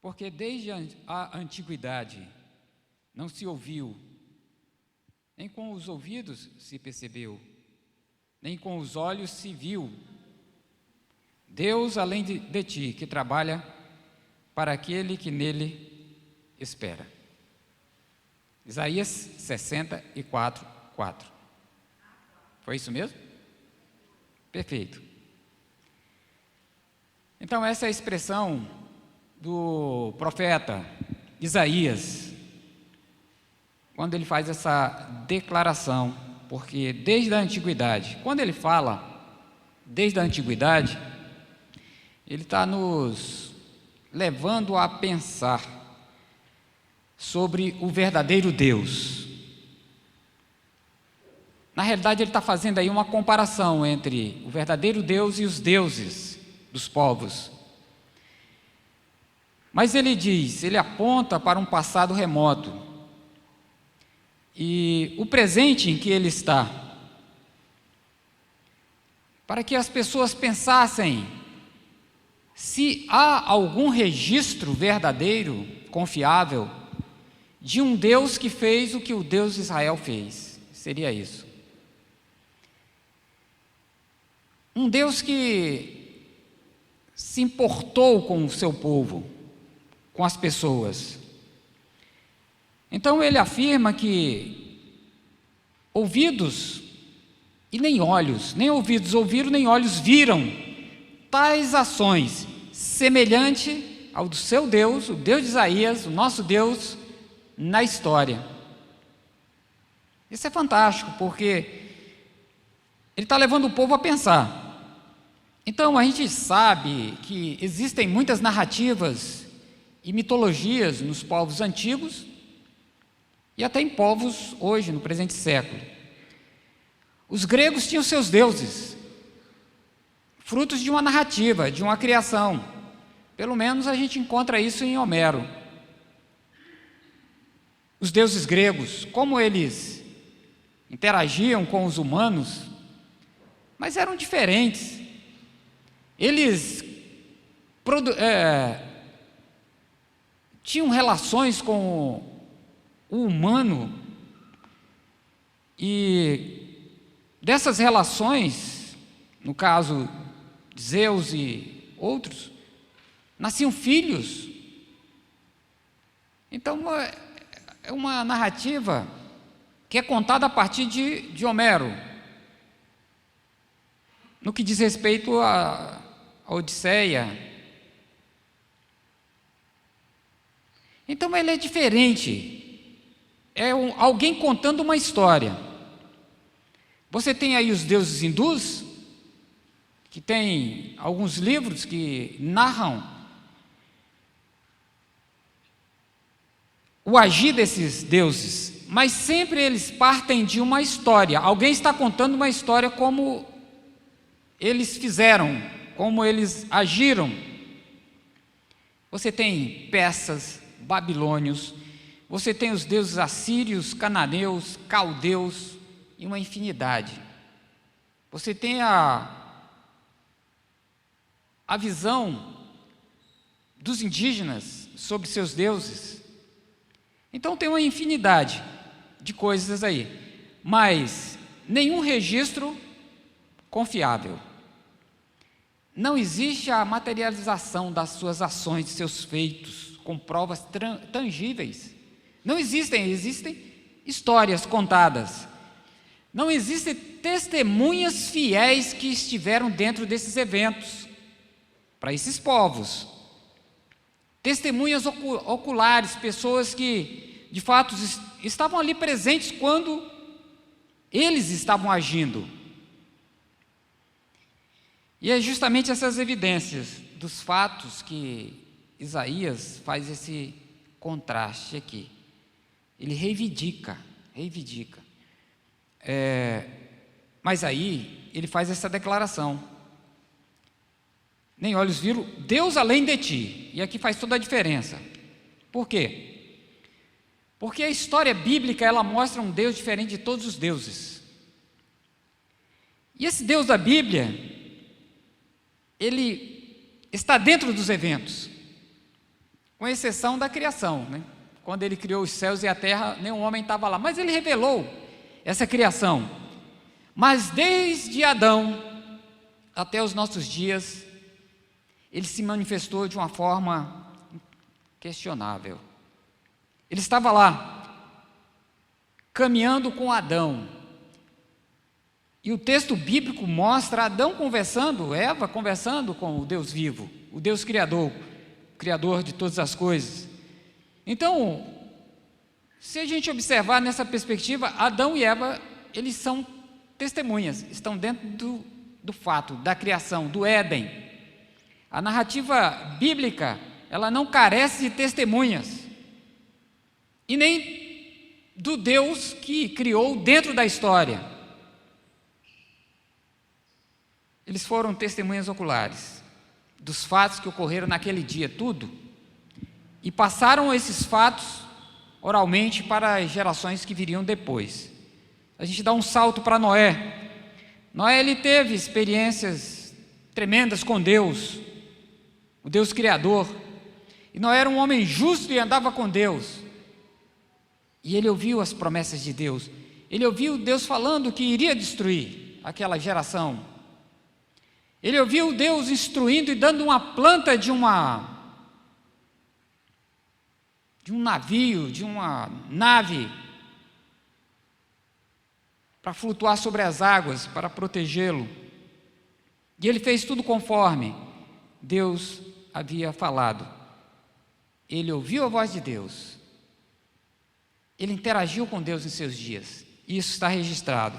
Porque desde a antiguidade não se ouviu, nem com os ouvidos se percebeu, nem com os olhos se viu, Deus além de ti, que trabalha para aquele que nele espera. Isaías 64, 4. Foi isso mesmo? Perfeito. Então, essa é a expressão do profeta Isaías, quando ele faz essa declaração, porque desde a antiguidade, quando ele fala desde a antiguidade, ele está nos levando a pensar sobre o verdadeiro Deus. Na realidade, ele está fazendo aí uma comparação entre o verdadeiro Deus e os deuses dos povos. Mas ele aponta para um passado remoto. E o presente em que ele está, para que as pessoas pensassem se há algum registro verdadeiro, confiável, de um Deus que fez o que o Deus de Israel fez. Seria isso. Um Deus que se importou com o seu povo, com as pessoas. Então ele afirma que ouvidos e nem olhos, nem ouvidos ouviram, nem olhos viram tais ações, semelhante ao do seu Deus, o Deus de Isaías, o nosso Deus, na história. Isso é fantástico, porque ele está levando o povo a pensar. Então a gente sabe que existem muitas narrativas e mitologias nos povos antigos e até em povos hoje, no presente século. Os gregos tinham seus deuses, frutos de uma narrativa, de uma criação. Pelo menos a gente encontra isso em Homero. Os deuses gregos, como eles interagiam com os humanos, mas eram diferentes. Eles tinham relações com o humano, e dessas relações, no caso Zeus e outros, nasciam filhos. Então é uma narrativa que é contada a partir de Homero, no que diz respeito à Odisseia. Então ele é diferente. É alguém contando uma história. Você tem aí os deuses hindus, que tem alguns livros que narram o agir desses deuses, mas sempre eles partem de uma história. Alguém está contando uma história como eles fizeram, como eles agiram. Você tem persas, babilônios, você tem os deuses assírios, cananeus, caldeus e uma infinidade. Você tem a visão dos indígenas sobre seus deuses. Então tem uma infinidade de coisas aí, mas nenhum registro confiável. Não existe a materialização das suas ações, de seus feitos, com provas tangíveis. Não existem histórias contadas. Não existem testemunhas fiéis que estiveram dentro desses eventos, para esses povos. Testemunhas oculares, pessoas que, de fato, estavam ali presentes quando eles estavam agindo. E é justamente essas evidências dos fatos que Isaías faz esse contraste aqui. Ele reivindica. Mas aí ele faz essa declaração: nem olhos viram Deus além de ti. E aqui faz toda a diferença. Por quê? Porque a história bíblica, ela mostra um Deus diferente de todos os deuses. E esse Deus da Bíblia, ele está dentro dos eventos. com exceção da criação, né? Quando ele criou os céus e a terra, nenhum homem estava lá, mas ele revelou essa criação. Mas desde Adão até os nossos dias, ele se manifestou de uma forma questionável. Ele estava lá, caminhando com Adão, e o texto bíblico mostra Adão conversando, Eva conversando com o Deus vivo, o Deus criador, criador de todas as coisas. Então, se a gente observar nessa perspectiva, Adão e Eva, eles são testemunhas, estão dentro do fato, da criação, do Éden. A narrativa bíblica, ela não carece de testemunhas, e nem do Deus que criou dentro da história. Eles foram testemunhas oculares dos fatos que ocorreram naquele dia, tudo, e passaram esses fatos oralmente para as gerações que viriam depois. A gente dá um salto para Noé. Noé, ele teve experiências tremendas com Deus, o Deus Criador, e Noé era um homem justo e andava com Deus, e ele ouviu as promessas de Deus, ele ouviu Deus falando que iria destruir aquela geração, ele ouviu Deus instruindo e dando uma planta de um navio, de uma nave, para flutuar sobre as águas, para protegê-lo. E ele fez tudo conforme Deus havia falado. Ele ouviu a voz de Deus. Ele interagiu com Deus em seus dias. Isso está registrado.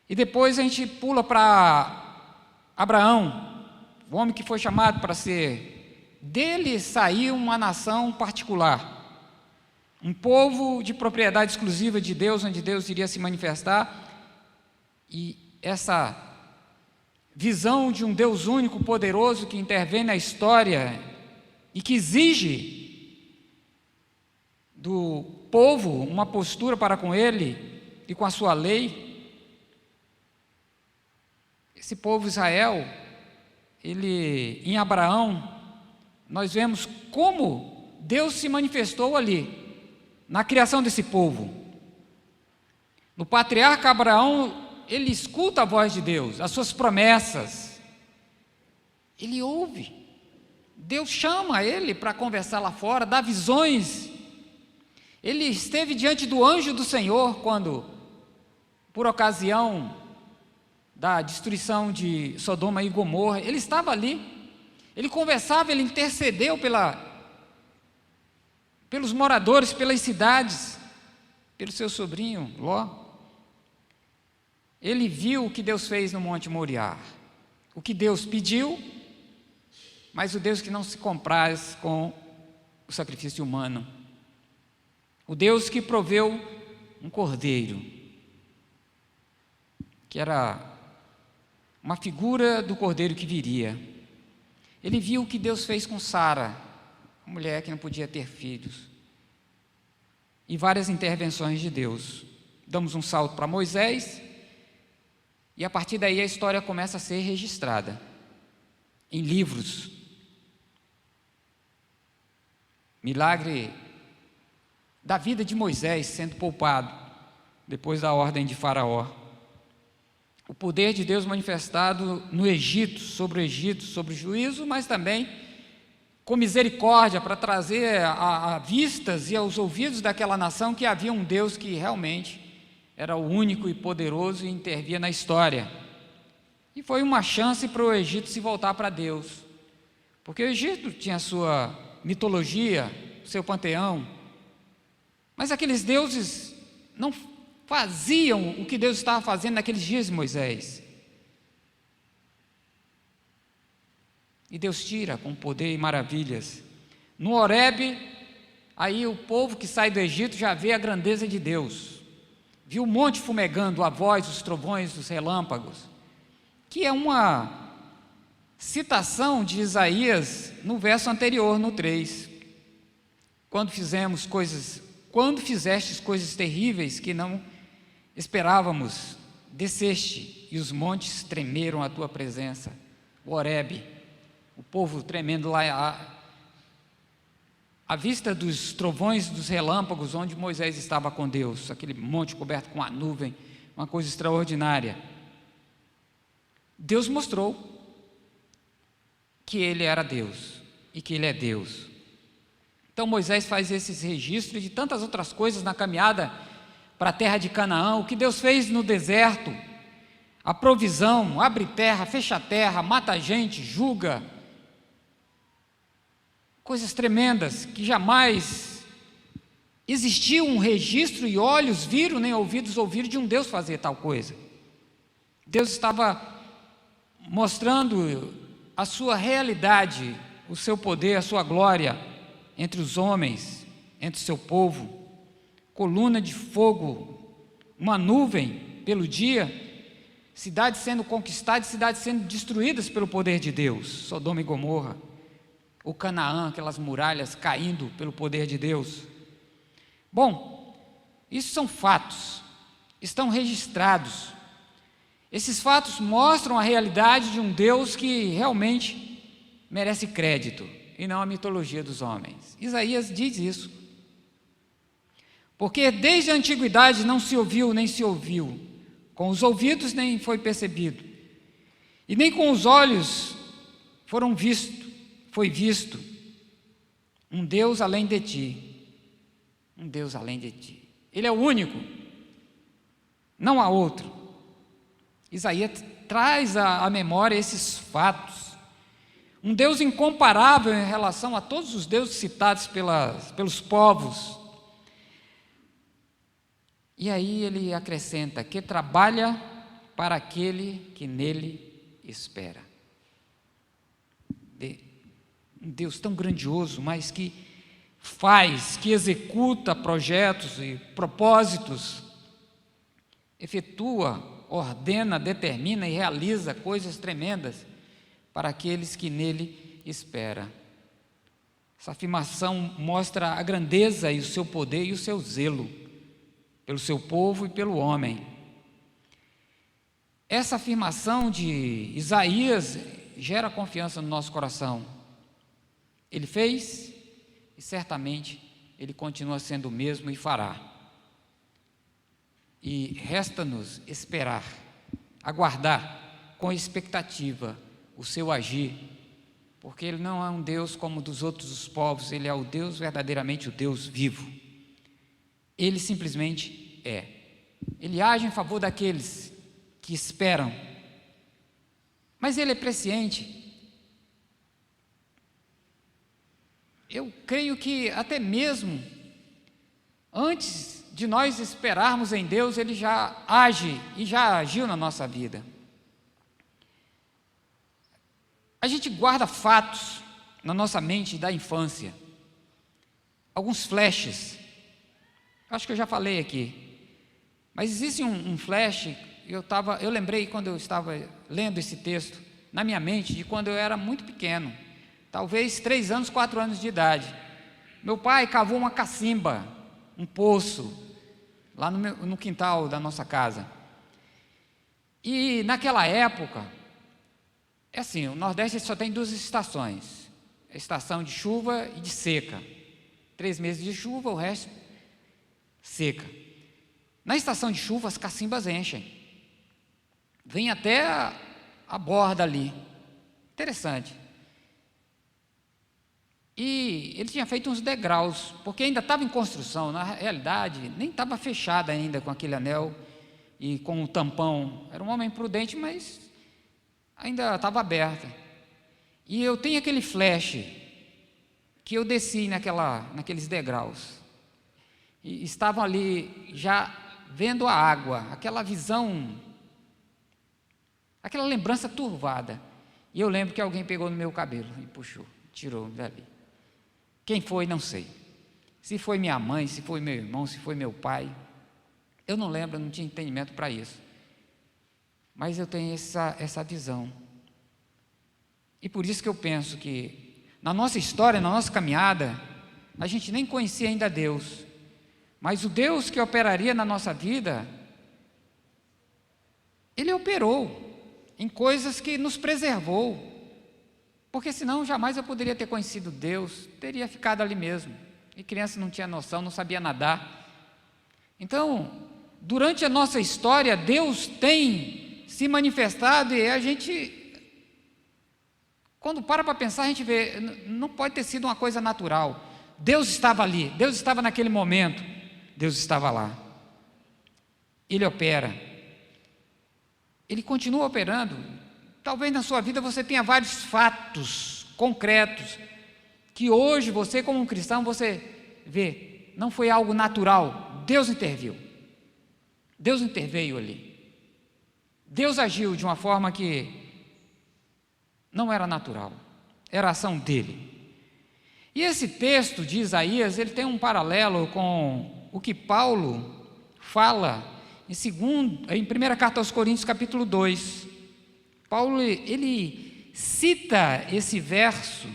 E depois a gente pula para Abraão, o homem que foi chamado para ser. Dele saiu uma nação particular. Um povo de propriedade exclusiva de Deus, onde Deus iria se manifestar, e essa visão de um Deus único, poderoso, que intervém na história e que exige do povo uma postura para com ele e com a sua lei. Esse povo Israel, ele, em Abraão, nós vemos como Deus se manifestou ali, na criação desse povo. No patriarca Abraão, ele escuta a voz de Deus, as suas promessas, ele ouve, Deus chama ele para conversar lá fora, dá visões. Ele esteve diante do anjo do Senhor quando, por ocasião da destruição de Sodoma e Gomorra, ele estava ali, ele conversava, ele intercedeu pelos moradores, pelas cidades, pelo seu sobrinho Ló. Ele viu o que Deus fez no Monte Moriá, o que Deus pediu, mas o Deus que não se compraz com o sacrifício humano, o Deus que proveu um cordeiro, que era uma figura do cordeiro que viria. Ele viu o que Deus fez com Sara, uma mulher que não podia ter filhos, e várias intervenções de Deus. Damos um salto para Moisés, e a partir daí a história começa a ser registrada em livros. Milagre da vida de Moisés sendo poupado depois da ordem de Faraó. O poder de Deus manifestado no Egito, sobre o juízo, mas também com misericórdia, para trazer a vistas e aos ouvidos daquela nação que havia um Deus que realmente era o único e poderoso e intervia na história. E foi uma chance para o Egito se voltar para Deus, porque o Egito tinha a sua mitologia, o seu panteão, mas aqueles deuses não faziam o que Deus estava fazendo naqueles dias de Moisés. E Deus tira com poder e maravilhas. No Horebe, aí o povo que sai do Egito já vê a grandeza de Deus. Viu o monte fumegando, a voz, os trovões, os relâmpagos, que é uma citação de Isaías no verso anterior, no 3. Quando fizestes coisas terríveis que não esperávamos, desceste e os montes tremeram à tua presença. O Horebe, o povo tremendo lá à vista dos trovões, dos relâmpagos, onde Moisés estava com Deus, aquele monte coberto com a nuvem, uma coisa extraordinária. Deus mostrou que ele era Deus e que ele é Deus. Então Moisés faz esses registros de tantas outras coisas na caminhada para a terra de Canaã, o que Deus fez no deserto, a provisão, abre terra, fecha terra, mata gente, julga, coisas tremendas que jamais existiu um registro e olhos viram, nem ouvidos ouviram de um Deus fazer tal coisa. Deus estava mostrando a sua realidade, o seu poder, a sua glória entre os homens, entre o seu povo. Coluna de fogo, uma nuvem pelo dia, cidades sendo conquistadas, cidades sendo destruídas pelo poder de Deus, Sodoma e Gomorra, o Canaã, aquelas muralhas caindo pelo poder de Deus. Bom, isso são fatos, estão registrados. Esses fatos mostram a realidade de um Deus que realmente merece crédito, e não a mitologia dos homens. Isaías diz isso. Porque desde a antiguidade não se ouviu, nem se ouviu, com os ouvidos nem foi percebido, e nem com os olhos foi visto um Deus além de ti, um Deus além de ti. Ele é o único, não há outro. Isaías traz à memória esses fatos. Um Deus incomparável em relação a todos os deuses citados pelos povos. E aí ele acrescenta que trabalha para aquele que nele espera. Um Deus tão grandioso, mas que faz, que executa projetos e propósitos, efetua, ordena, determina e realiza coisas tremendas para aqueles que nele esperam. Essa afirmação mostra a grandeza e o seu poder e o seu zelo pelo seu povo e pelo homem. Essa afirmação de Isaías gera confiança no nosso coração. Ele fez e certamente ele continua sendo o mesmo e fará. E resta-nos esperar, aguardar com expectativa o seu agir, porque ele não é um Deus como dos outros povos, ele é o Deus verdadeiramente o Deus vivo. Ele simplesmente é. Ele age em favor daqueles que esperam, mas ele é presciente. Eu creio que até mesmo antes de nós esperarmos em Deus, ele já age e já agiu na nossa vida. A gente guarda fatos na nossa mente da infância, alguns flashes. Acho que eu já falei aqui, mas existe um flash. Eu lembrei quando eu estava lendo esse texto na minha mente de quando eu era muito pequeno, talvez 3 anos, 4 anos de idade. Meu pai cavou uma cacimba, um poço, lá no quintal da nossa casa. E naquela época, é assim, o Nordeste só tem 2 estações, a estação de chuva e de seca. 3 meses de chuva, o resto seca. Na estação de chuva, as cacimbas enchem, vem até a borda ali. Interessante. E ele tinha feito uns degraus, porque ainda estava em construção, na realidade, nem estava fechada ainda com aquele anel e com o tampão. Era um homem prudente, mas ainda estava aberta. E eu tenho aquele flash que eu desci naqueles degraus. E estavam ali já vendo a água, aquela visão, aquela lembrança turvada. E eu lembro que alguém pegou no meu cabelo e puxou, tirou dali. Quem foi, não sei. Se foi minha mãe, se foi meu irmão, se foi meu pai, eu não lembro, eu não tinha entendimento para isso. Mas eu tenho essa visão. E por isso que eu penso que na nossa história, na nossa caminhada, a gente nem conhecia ainda Deus, mas o Deus que operaria na nossa vida, Ele operou em coisas que nos preservou. porque senão jamais eu poderia ter conhecido Deus, teria ficado ali mesmo. E criança não tinha noção, não sabia nadar. Então, durante a nossa história, Deus tem se manifestado e a gente, quando para pensar, a gente vê, não pode ter sido uma coisa natural. Deus estava ali, Deus estava naquele momento, Deus estava lá. Ele opera, Ele continua operando. Talvez na sua vida você tenha vários fatos concretos, que hoje você como um cristão, você vê, não foi algo natural, Deus interviu. Deus interveio ali. Deus agiu de uma forma que não era natural, era a ação dele. E esse texto de Isaías, ele tem um paralelo com o que Paulo fala em 1 carta aos Coríntios, capítulo 2. Paulo, ele cita esse verso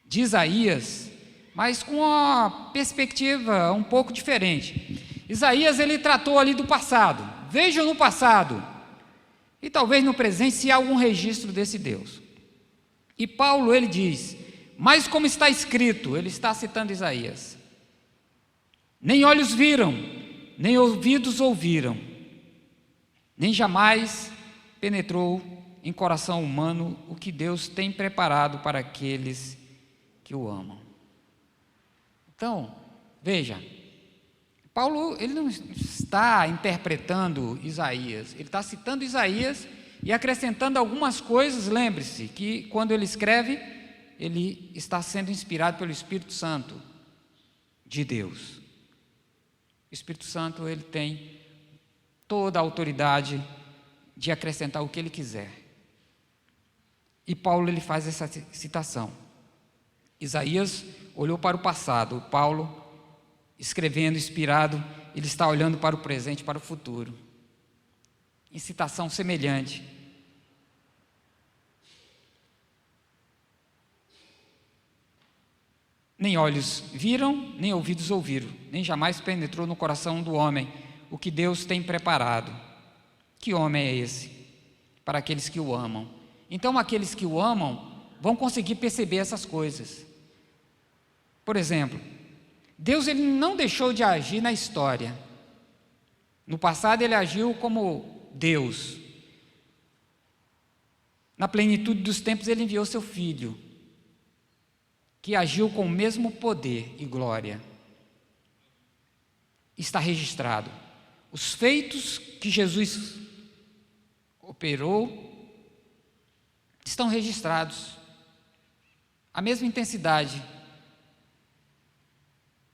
de Isaías, mas com uma perspectiva um pouco diferente. Isaías, ele tratou ali do passado. Vejam no passado, e talvez no presente, se há algum registro desse Deus. E Paulo, ele diz, mas como está escrito, ele está citando Isaías, nem olhos viram, nem ouvidos ouviram, nem jamais penetrou em coração humano o que Deus tem preparado para aqueles que o amam. Então, veja, Paulo, ele não está interpretando Isaías, ele está citando Isaías e acrescentando algumas coisas. Lembre-se que quando ele escreve, ele está sendo inspirado pelo Espírito Santo de Deus. O Espírito Santo, ele tem toda a autoridade de acrescentar o que ele quiser. E Paulo, ele faz essa citação. Isaías olhou para o passado, Paulo, escrevendo, inspirado, ele está olhando para o presente, para o futuro. Em citação semelhante. Nem olhos viram, nem ouvidos ouviram, nem jamais penetrou no coração do homem o que Deus tem preparado. Que homem é esse? Para aqueles que o amam. Então, aqueles que o amam vão conseguir perceber essas coisas. Por exemplo, Deus, ele não deixou de agir na história. No passado ele agiu como Deus. Na plenitude dos tempos ele enviou seu Filho, que agiu com o mesmo poder e glória. Está registrado. Os feitos que Jesus operou estão registrados. A mesma intensidade.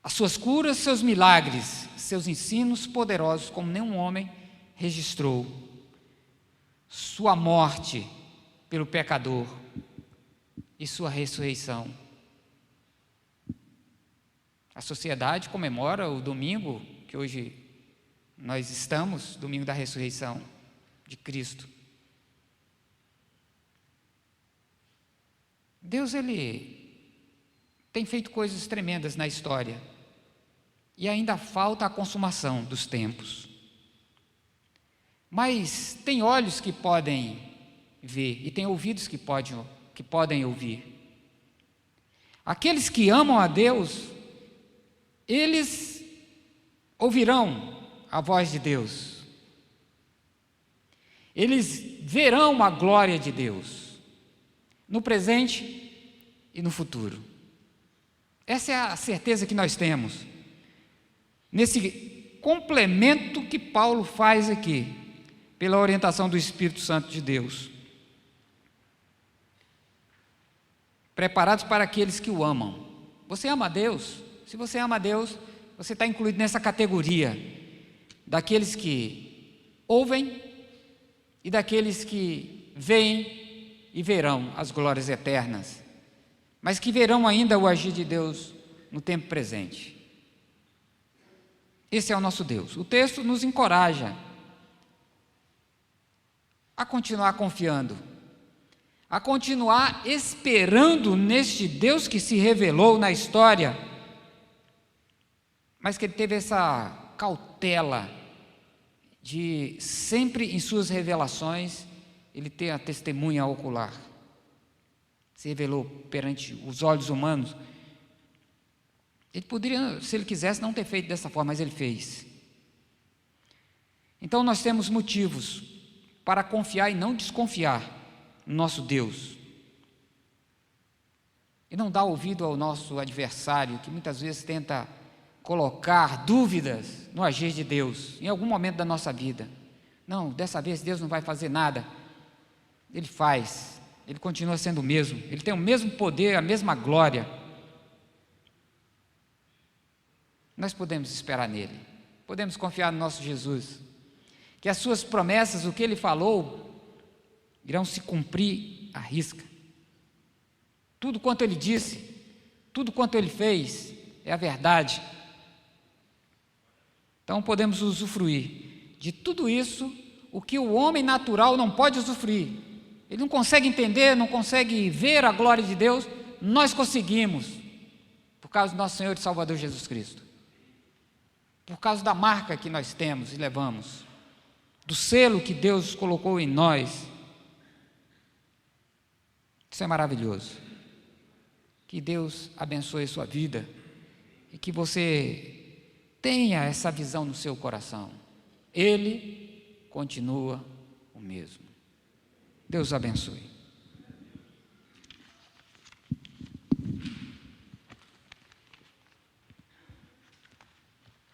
As suas curas, seus milagres, seus ensinos poderosos, como nenhum homem registrou. Sua morte pelo pecador e sua ressurreição. A sociedade comemora o domingo, que hoje nós estamos, domingo da ressurreição de Cristo. Deus, ele tem feito coisas tremendas na história. E ainda falta a consumação dos tempos. Mas tem olhos que podem ver e tem ouvidos que podem ouvir. Aqueles que amam a Deus, eles ouvirão a voz de Deus. Eles verão a glória de Deus, no presente e no futuro. Essa é a certeza que nós temos. Nesse complemento que Paulo faz aqui, pela orientação do Espírito Santo de Deus. Preparados para aqueles que o amam. Você ama a Deus? Se você ama a Deus, você está incluído nessa categoria daqueles que ouvem e daqueles que veem e verão as glórias eternas, mas que verão ainda o agir de Deus no tempo presente. Esse é o nosso Deus. O texto nos encoraja a continuar confiando, a continuar esperando neste Deus que se revelou na história, mas que ele teve essa cautela de sempre em suas revelações ele ter a testemunha ocular se revelou perante os olhos humanos. Ele poderia, se ele quisesse, não ter feito dessa forma, mas ele fez. Então nós temos motivos para confiar e não desconfiar no nosso Deus. E não dar ouvido ao nosso adversário, que muitas vezes tenta colocar dúvidas no agir de Deus, em algum momento da nossa vida. Não, dessa vez Deus não vai fazer nada. Ele faz, Ele continua sendo o mesmo, Ele tem o mesmo poder, a mesma glória. Nós podemos esperar nele, podemos confiar no nosso Jesus, que as suas promessas, o que Ele falou, irão se cumprir à risca. Tudo quanto Ele disse, tudo quanto Ele fez, é a verdade. Então podemos usufruir de tudo isso, o que o homem natural não pode usufruir. Ele não consegue entender, não consegue ver a glória de Deus. Nós conseguimos, por causa do nosso Senhor e Salvador Jesus Cristo, por causa da marca que nós temos e levamos, do selo que Deus colocou em nós. Isso é maravilhoso. Que Deus abençoe a sua vida e que você tenha essa visão no seu coração. Ele continua o mesmo. Deus abençoe.